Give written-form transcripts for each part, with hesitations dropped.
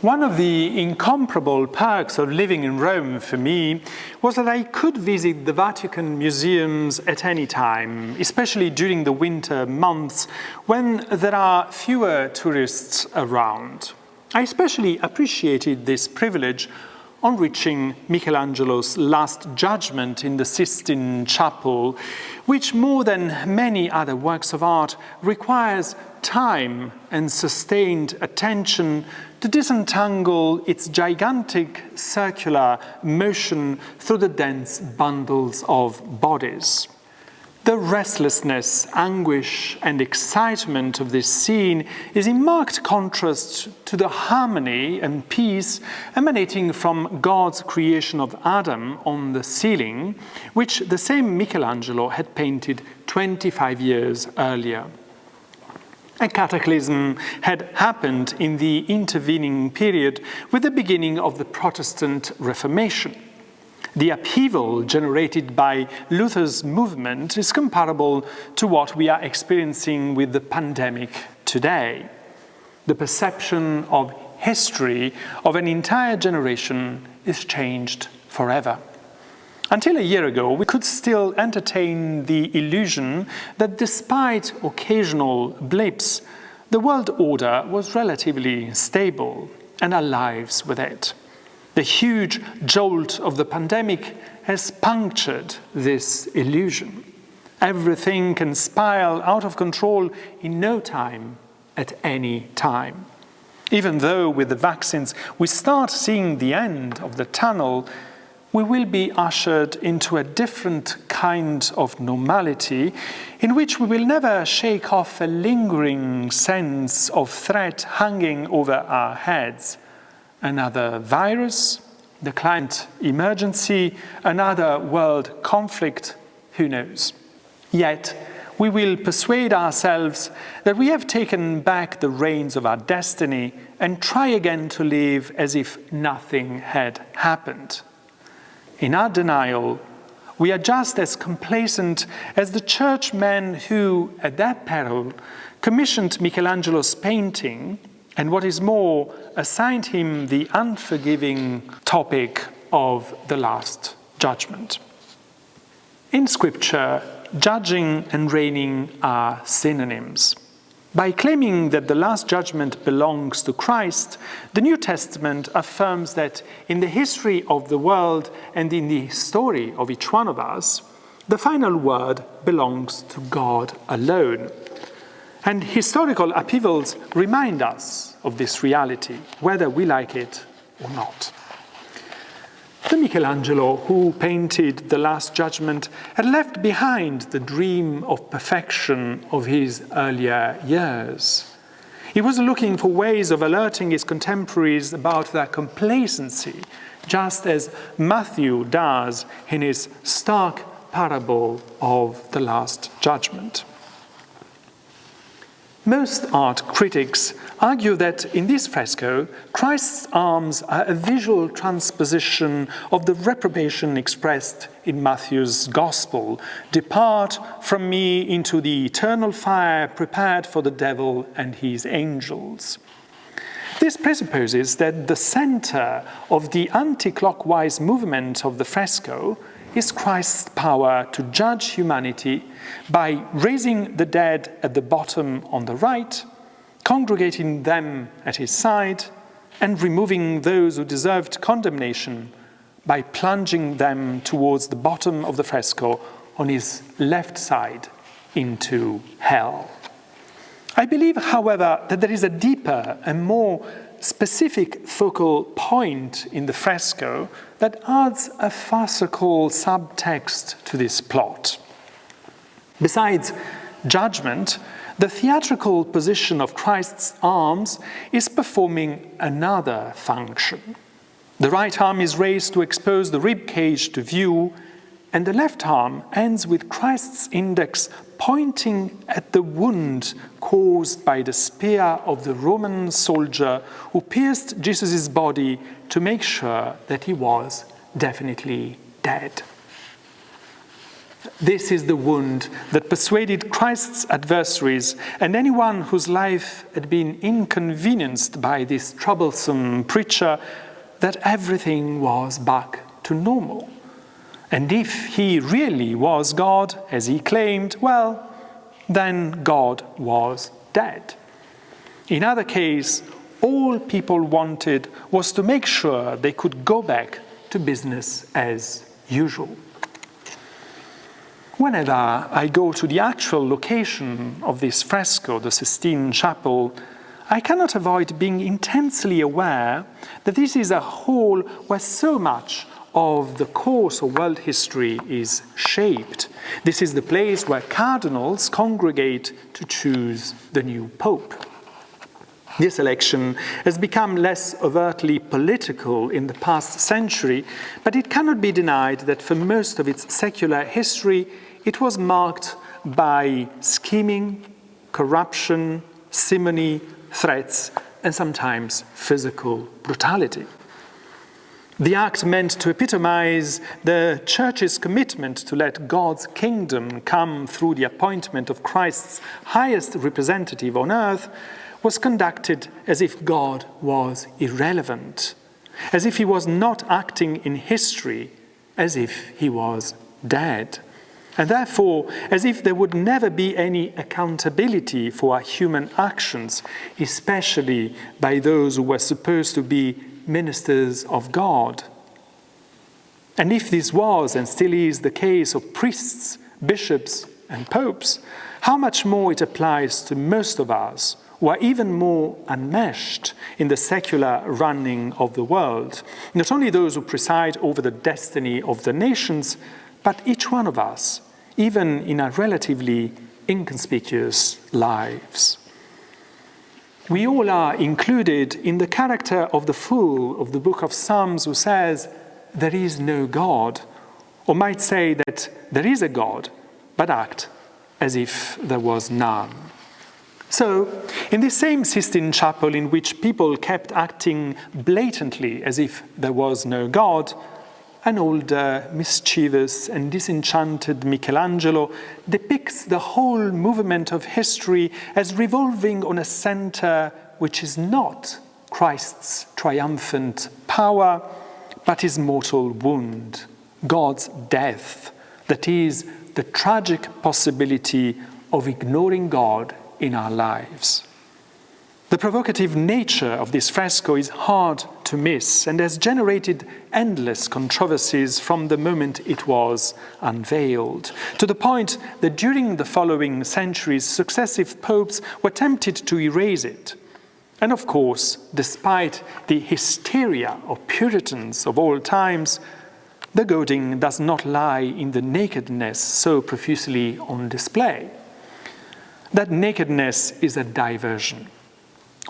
One of the incomparable perks of living in Rome for me was that I could visit the Vatican museums at any time, especially during the winter months when there are fewer tourists around. I especially appreciated this privilege on reaching Michelangelo's Last Judgment in the Sistine Chapel, which more than many other works of art requires time and sustained attention to disentangle its gigantic circular motion through the dense bundles of bodies. The restlessness, anguish, and excitement of this scene is in marked contrast to the harmony and peace emanating from God's creation of Adam on the ceiling, which the same Michelangelo had painted 25 years earlier. A cataclysm had happened in the intervening period with the beginning of the Protestant Reformation. The upheaval generated by Luther's movement is comparable to what we are experiencing with the pandemic today. The perception of history of an entire generation is changed forever. Until a year ago, we could still entertain the illusion that despite occasional blips, the world order was relatively stable, and our lives with it. The huge jolt of the pandemic has punctured this illusion. Everything can spiral out of control in no time, at any time. Even though with the vaccines we start seeing the end of the tunnel, we will be ushered into a different kind of normality in which we will never shake off a lingering sense of threat hanging over our heads. Another virus, the climate emergency, another world conflict, who knows? Yet, we will persuade ourselves that we have taken back the reins of our destiny and try again to live as if nothing had happened. In our denial, we are just as complacent as the churchmen who, at their peril, commissioned Michelangelo's painting and, what is more, assigned him the unforgiving topic of the Last Judgment. In Scripture, judging and reigning are synonyms. By claiming that the Last Judgment belongs to Christ, the New Testament affirms that in the history of the world and in the story of each one of us, the final word belongs to God alone. And historical upheavals remind us of this reality, whether we like it or not. The Michelangelo who painted the Last Judgment had left behind the dream of perfection of his earlier years. He was looking for ways of alerting his contemporaries about their complacency, just as Matthew does in his stark parable of the Last Judgment. Most art critics argue that in this fresco, Christ's arms are a visual transposition of the reprobation expressed in Matthew's Gospel. Depart from me into the eternal fire prepared for the devil and his angels. This presupposes that the center of the anti-clockwise movement of the fresco is Christ's power to judge humanity by raising the dead at the bottom on the right, congregating them at his side, and removing those who deserved condemnation by plunging them towards the bottom of the fresco on his left side into hell. I believe, however, that there is a deeper and more specific focal point in the fresco that adds a farcical subtext to this plot. Besides judgment, the theatrical position of Christ's arms is performing another function. The right arm is raised to expose the rib cage to view, and the left arm ends with Christ's index pointing at the wound caused by the spear of the Roman soldier who pierced Jesus' body to make sure that he was definitely dead. This is the wound that persuaded Christ's adversaries and anyone whose life had been inconvenienced by this troublesome preacher that everything was back to normal. And if he really was God, as he claimed, well, then God was dead. In other case, all people wanted was to make sure they could go back to business as usual. Whenever I go to the actual location of this fresco, the Sistine Chapel, I cannot avoid being intensely aware that this is a hall where so much of the course of world history is shaped. This is the place where cardinals congregate to choose the new pope. This election has become less overtly political in the past century, but it cannot be denied that for most of its secular history, it was marked by scheming, corruption, simony, threats, and sometimes physical brutality. The act meant to epitomize the Church's commitment to let God's kingdom come through the appointment of Christ's highest representative on earth was conducted as if God was irrelevant, as if he was not acting in history, as if he was dead. And therefore, as if there would never be any accountability for our human actions, especially by those who were supposed to be ministers of God. And if this was and still is the case of priests, bishops, and popes, how much more it applies to most of us who are even more enmeshed in the secular running of the world, not only those who preside over the destiny of the nations, but each one of us, even in our relatively inconspicuous lives. We all are included in the character of the fool of the book of Psalms who says, "There is no God," or might say that there is a God, but act as if there was none. So, in this same Sistine Chapel in which people kept acting blatantly as if there was no God, an older, mischievous and disenchanted Michelangelo depicts the whole movement of history as revolving on a center which is not Christ's triumphant power, but his mortal wound, God's death, that is, the tragic possibility of ignoring God in our lives. The provocative nature of this fresco is hard to miss and has generated endless controversies from the moment it was unveiled, to the point that during the following centuries, successive popes were tempted to erase it. And of course, despite the hysteria of Puritans of all times, the goading does not lie in the nakedness so profusely on display. That nakedness is a diversion.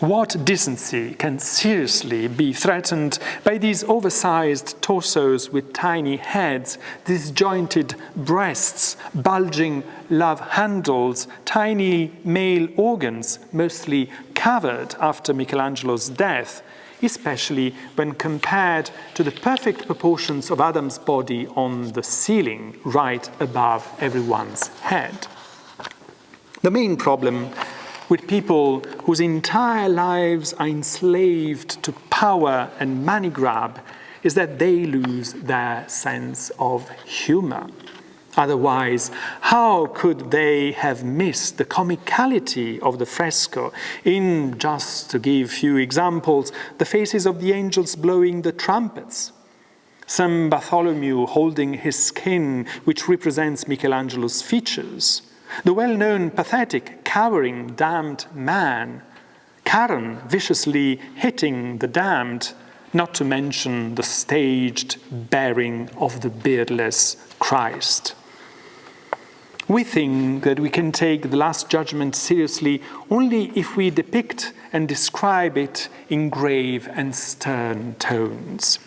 What decency can seriously be threatened by these oversized torsos with tiny heads, disjointed breasts, bulging love handles, tiny male organs, mostly covered after Michelangelo's death, especially when compared to the perfect proportions of Adam's body on the ceiling right above everyone's head? The main problem with people whose entire lives are enslaved to power and money grab is that they lose their sense of humor. Otherwise, how could they have missed the comicality of the fresco in, just to give few examples, the faces of the angels blowing the trumpets, St. Bartholomew holding his skin, which represents Michelangelo's features, the well-known pathetic, cowering, damned man, Charon viciously hitting the damned, not to mention the staged bearing of the beardless Christ. We think that we can take the Last Judgment seriously only if we depict and describe it in grave and stern tones.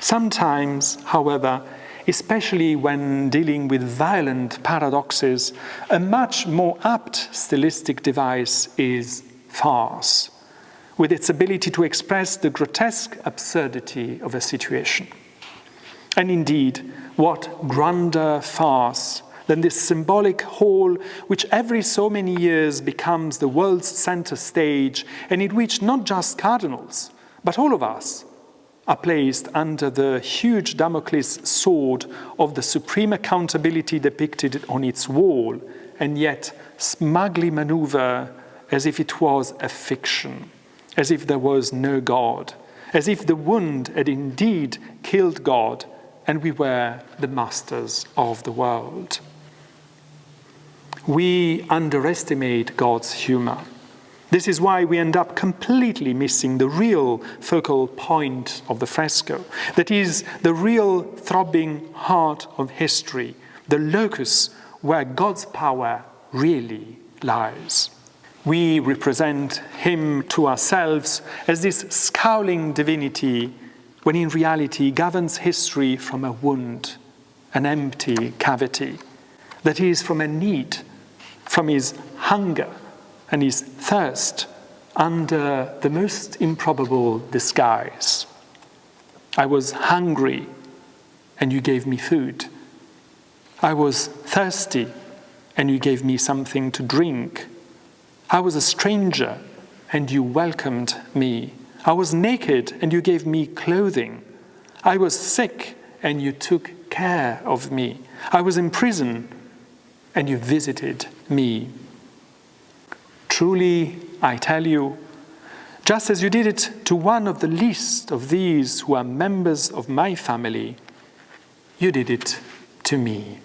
Sometimes, however, especially when dealing with violent paradoxes, a much more apt stylistic device is farce, with its ability to express the grotesque absurdity of a situation. And indeed, What grander farce than this symbolic hall which every so many years becomes the world's center stage, and in which not just cardinals, but all of us are placed under the huge Damocles sword of the supreme accountability depicted on its wall, and yet smugly maneuver as if it was a fiction, as if there was no God, as if the wound had indeed killed God and we were the masters of the world. We underestimate God's humor. This is why we end up completely missing the real focal point of the fresco, that is, the real throbbing heart of history, the locus where God's power really lies. We represent him to ourselves as this scowling divinity, when in reality he governs history from a wound, an empty cavity, that is, from a need, from his hunger and his thirst under the most improbable disguise. I was hungry and you gave me food. I was thirsty and you gave me something to drink. I was a stranger and you welcomed me. I was naked and you gave me clothing. I was sick and you took care of me. I was in prison and you visited me. Truly, I tell you, just as you did it to one of the least of these who are members of my family, you did it to me.